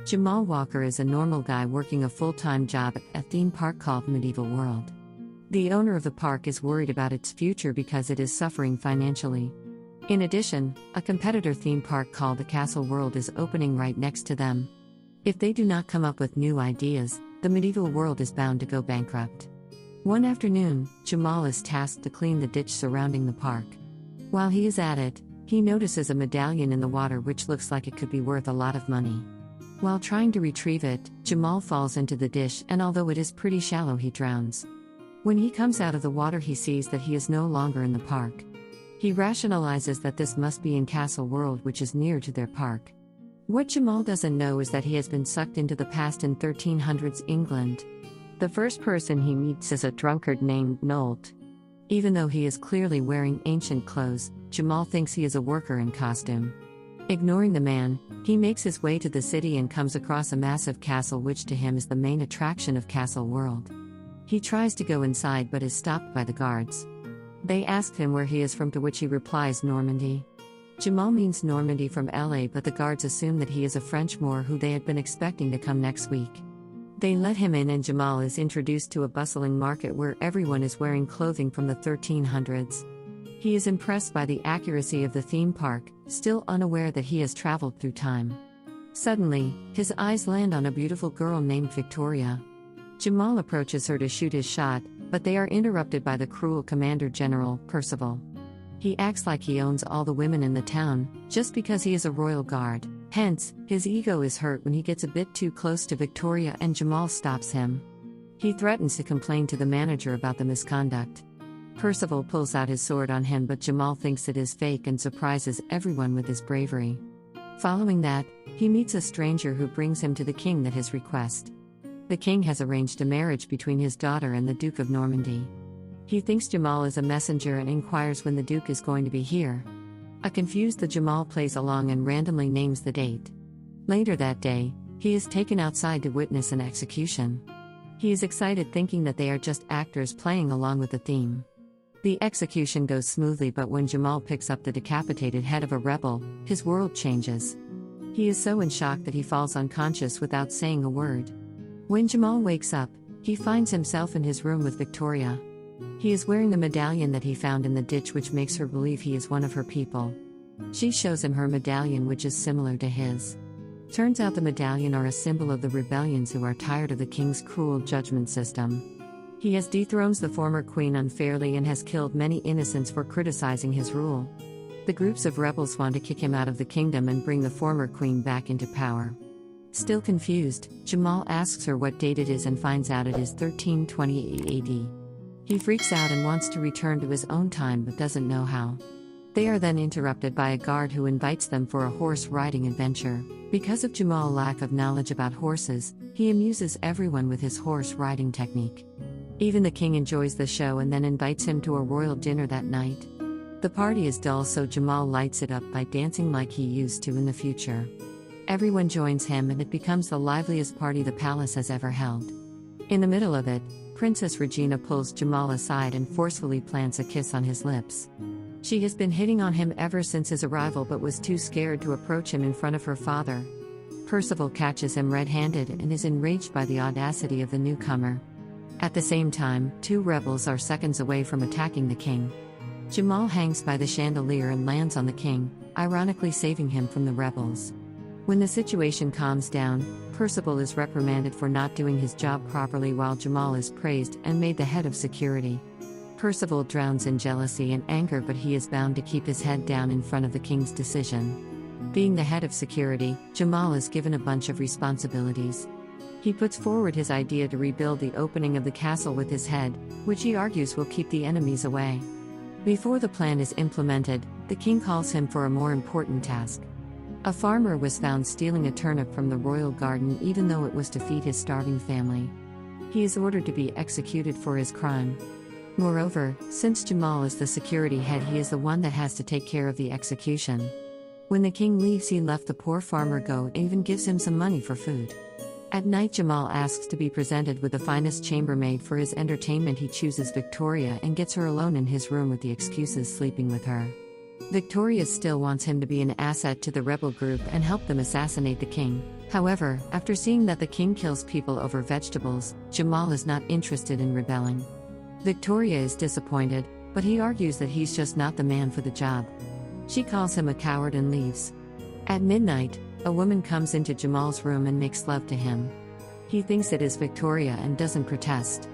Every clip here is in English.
Jamal Walker is a normal guy working a full-time job at a theme park called Medieval World. The owner of the park is worried about its future because it is suffering financially. In addition, a competitor theme park called the Castle World is opening right next to them. If they do not come up with new ideas, the Medieval World is bound to go bankrupt. One afternoon, Jamal is tasked to clean the ditch surrounding the park. While he is at it, he notices a medallion in the water which looks like it could be worth a lot of money. While trying to retrieve it, Jamal falls into the dish, and although it is pretty shallow, he drowns. When he comes out of the water, he sees that he is no longer in the park. He rationalizes that this must be in Castle World, which is near to their park. What Jamal doesn't know is that he has been sucked into the past in 1300s England. The first person he meets is a drunkard named Nolt. Even though he is clearly wearing ancient clothes, Jamal thinks he is a worker in costume. Ignoring the man, he makes his way to the city and comes across a massive castle which to him is the main attraction of Castle World. He tries to go inside but is stopped by the guards. They ask him where he is from, to which he replies Normandy. Jamal means Normandy from LA, but the guards assume that he is a French Moor who they had been expecting to come next week. They let him in and Jamal is introduced to a bustling market where everyone is wearing clothing from the 1300s. He is impressed by the accuracy of the theme park, still unaware that he has traveled through time. Suddenly, his eyes land on a beautiful girl named Victoria. Jamal approaches her to shoot his shot, but they are interrupted by the cruel Commander General, Percival. He acts like he owns all the women in the town, just because he is a royal guard. Hence, his ego is hurt when he gets a bit too close to Victoria and Jamal stops him. He threatens to complain to the manager about the misconduct. Percival pulls out his sword on him, but Jamal thinks it is fake and surprises everyone with his bravery. Following that, he meets a stranger who brings him to the king at his request. The king has arranged a marriage between his daughter and the Duke of Normandy. He thinks Jamal is a messenger and inquires when the Duke is going to be here. Confused, Jamal plays along and randomly names the date. Later that day, he is taken outside to witness an execution. He is excited, thinking that they are just actors playing along with the theme. The execution goes smoothly, but when Jamal picks up the decapitated head of a rebel, his world changes. He is so in shock that he falls unconscious without saying a word. When Jamal wakes up, he finds himself in his room with Victoria. He is wearing the medallion that he found in the ditch, which makes her believe he is one of her people. She shows him her medallion, which is similar to his. Turns out the medallion are a symbol of the rebellions who are tired of the king's cruel judgment system. He has dethroned the former queen unfairly and has killed many innocents for criticizing his rule. The groups of rebels want to kick him out of the kingdom and bring the former queen back into power. Still confused, Jamal asks her what date it is and finds out it is 1328 AD. He freaks out and wants to return to his own time but doesn't know how. They are then interrupted by a guard who invites them for a horse riding adventure. Because of Jamal's lack of knowledge about horses, he amuses everyone with his horse riding technique. Even the king enjoys the show and then invites him to a royal dinner that night. The party is dull, so Jamal lights it up by dancing like he used to in the future. Everyone joins him and it becomes the liveliest party the palace has ever held. In the middle of it, Princess Regina pulls Jamal aside and forcefully plants a kiss on his lips. She has been hitting on him ever since his arrival but was too scared to approach him in front of her father. Percival catches him red-handed and is enraged by the audacity of the newcomer. At the same time, two rebels are seconds away from attacking the king. Jamal hangs by the chandelier and lands on the king, ironically saving him from the rebels. When the situation calms down, Percival is reprimanded for not doing his job properly while Jamal is praised and made the head of security. Percival drowns in jealousy and anger, but he is bound to keep his head down in front of the king's decision. Being the head of security, Jamal is given a bunch of responsibilities. He puts forward his idea to rebuild the opening of the castle with his head, which he argues will keep the enemies away. Before the plan is implemented, the king calls him for a more important task. A farmer was found stealing a turnip from the royal garden even though it was to feed his starving family. He is ordered to be executed for his crime. Moreover, since Jamal is the security head, he is the one that has to take care of the execution. When the king leaves, he lets the poor farmer go and even gives him some money for food. At night, Jamal asks to be presented with the finest chambermaid for his entertainment. He chooses Victoria and gets her alone in his room with the excuses sleeping with her. Victoria still wants him to be an asset to the rebel group and help them assassinate the king. However, after seeing that the king kills people over vegetables, Jamal is not interested in rebelling. Victoria is disappointed, but he argues that he's just not the man for the job. She calls him a coward and leaves. At midnight, a woman comes into Jamal's room and makes love to him. He thinks it is Victoria and doesn't protest.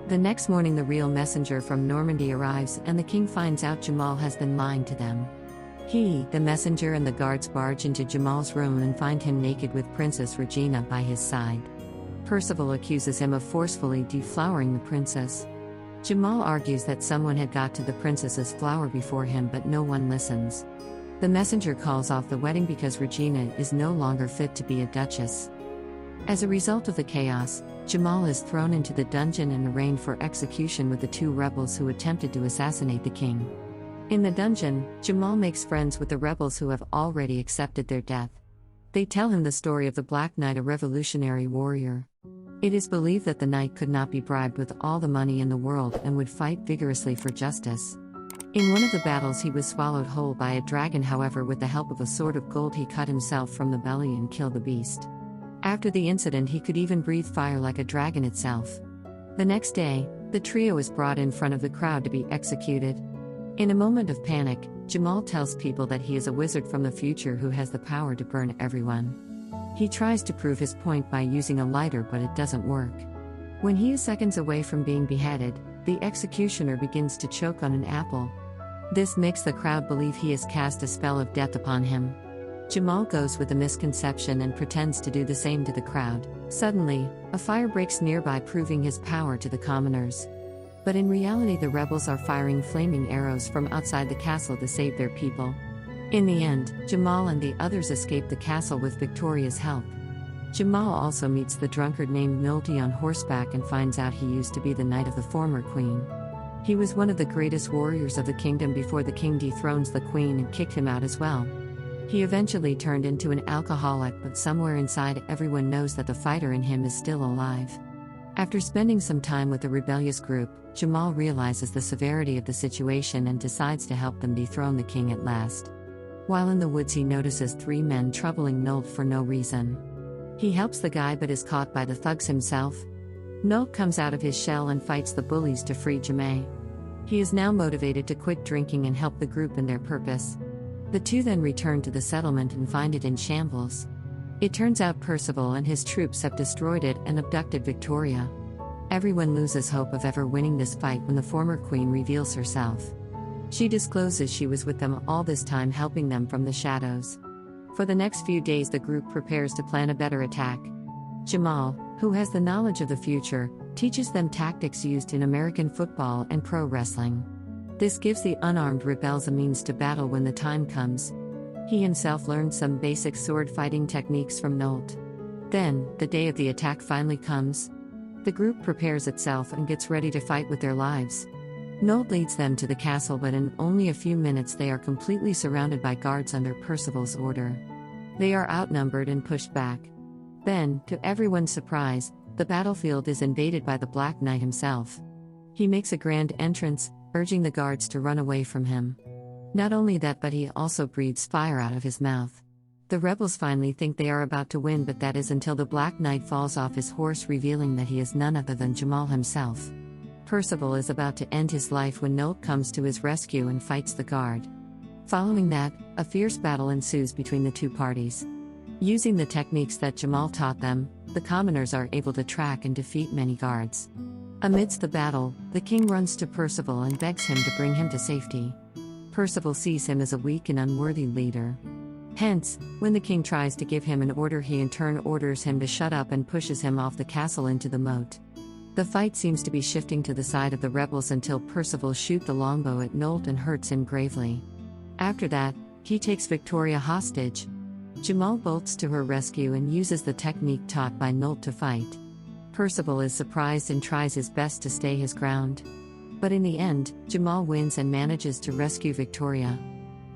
The next morning, the real messenger from Normandy arrives, and the king finds out Jamal has been lying to them. He, the messenger, and the guards barge into Jamal's room and find him naked with Princess Regina by his side. Percival accuses him of forcefully deflowering the princess. Jamal argues that someone had got to the princess's flower before him, but no one listens. The messenger calls off the wedding because Regina is no longer fit to be a duchess. As a result of the chaos, Jamal is thrown into the dungeon and arraigned for execution with the two rebels who attempted to assassinate the king. In the dungeon, Jamal makes friends with the rebels who have already accepted their death. They tell him the story of the Black Knight, a revolutionary warrior. It is believed that the knight could not be bribed with all the money in the world and would fight vigorously for justice. In one of the battles, he was swallowed whole by a dragon. However, with the help of a sword of gold, he cut himself from the belly and killed the beast. After the incident, he could even breathe fire like a dragon itself. The next day, the trio is brought in front of the crowd to be executed. In a moment of panic, Jamal tells people that he is a wizard from the future who has the power to burn everyone. He tries to prove his point by using a lighter, but it doesn't work. When he is seconds away from being beheaded, the executioner begins to choke on an apple. This makes the crowd believe he has cast a spell of death upon him. Jamal goes with the misconception and pretends to do the same to the crowd. Suddenly, a fire breaks nearby, proving his power to the commoners. But in reality, the rebels are firing flaming arrows from outside the castle to save their people. In the end, Jamal and the others escape the castle with Victoria's help. Jamal also meets the drunkard named Milty on horseback and finds out he used to be the knight of the former queen. He was one of the greatest warriors of the kingdom before the king dethrones the queen and kicked him out as well. He eventually turned into an alcoholic, but somewhere inside, everyone knows that the fighter in him is still alive. After spending some time with the rebellious group, Jamal realizes the severity of the situation and decides to help them dethrone the king at last. While in the woods, he notices three men troubling Nolt for no reason. He helps the guy but is caught by the thugs himself. Nolt comes out of his shell and fights the bullies to free Jamal. He is now motivated to quit drinking and help the group in their purpose. The two then return to the settlement and find it in shambles. It turns out Percival and his troops have destroyed it and abducted Victoria. Everyone loses hope of ever winning this fight when the former queen reveals herself. She discloses she was with them all this time, helping them from the shadows. For the next few days, the group prepares to plan a better attack. Jamal, who has the knowledge of the future, teaches them tactics used in American football and pro wrestling. This gives the unarmed rebels a means to battle when the time comes. He himself learned some basic sword fighting techniques from Nolt. Then, the day of the attack finally comes. The group prepares itself and gets ready to fight with their lives. Nolt leads them to the castle, but in only a few minutes they are completely surrounded by guards under Percival's order. They are outnumbered and pushed back. Then, to everyone's surprise, the battlefield is invaded by the Black Knight himself. He makes a grand entrance, urging the guards to run away from him. Not only that, but he also breathes fire out of his mouth. The rebels finally think they are about to win, but that is until the Black Knight falls off his horse, revealing that he is none other than Jamal himself. Percival is about to end his life when Nolt comes to his rescue and fights the guard. Following that, a fierce battle ensues between the two parties. Using the techniques that Jamal taught them, the commoners are able to track and defeat many guards. Amidst the battle, the king runs to Percival and begs him to bring him to safety. Percival sees him as a weak and unworthy leader. Hence, when the king tries to give him an order, he in turn orders him to shut up and pushes him off the castle into the moat. The fight seems to be shifting to the side of the rebels until Percival shoots the longbow at Nolt and hurts him gravely. After that, he takes Victoria hostage. Jamal bolts to her rescue and uses the technique taught by Nolt to fight. Percival is surprised and tries his best to stay his ground. But in the end, Jamal wins and manages to rescue Victoria.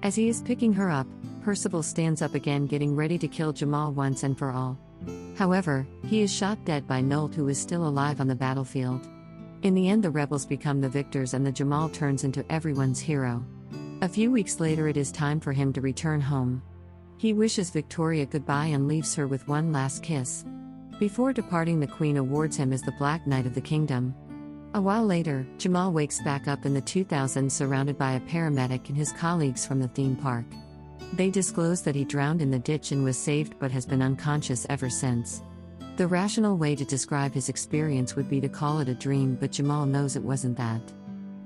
As he is picking her up, Percival stands up again, getting ready to kill Jamal once and for all. However, he is shot dead by Nolt, who is still alive on the battlefield. In the end, the rebels become the victors and the Jamal turns into everyone's hero. A few weeks later, it is time for him to return home. He wishes Victoria goodbye and leaves her with one last kiss. Before departing, the Queen awards him as the Black Knight of the Kingdom. A while later, Jamal wakes back up in the 2000s surrounded by a paramedic and his colleagues from the theme park. They disclose that he drowned in the ditch and was saved but has been unconscious ever since. The rational way to describe his experience would be to call it a dream, but Jamal knows it wasn't that.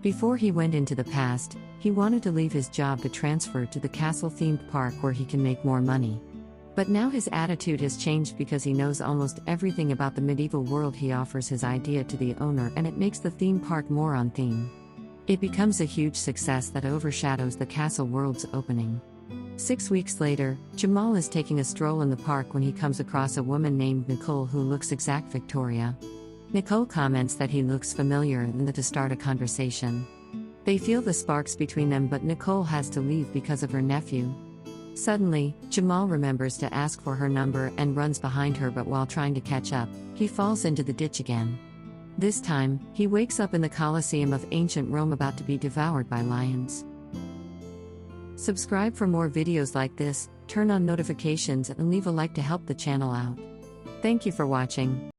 Before he went into the past, he wanted to leave his job to transfer to the castle-themed park where he can make more money. But now his attitude has changed because he knows almost everything about the medieval world. He offers his idea to the owner and it makes the theme park more on theme. It becomes a huge success that overshadows the castle world's opening. 6 weeks later, Jamal is taking a stroll in the park when he comes across a woman named Nicole who looks exact Victoria. Nicole comments that he looks familiar and that to start a conversation. They feel the sparks between them, but Nicole has to leave because of her nephew. Suddenly, Jamal remembers to ask for her number and runs behind her, but while trying to catch up, he falls into the ditch again. This time, he wakes up in the Colosseum of ancient Rome about to be devoured by lions. Subscribe for more videos like this, turn on notifications and leave a like to help the channel out. Thank you for watching.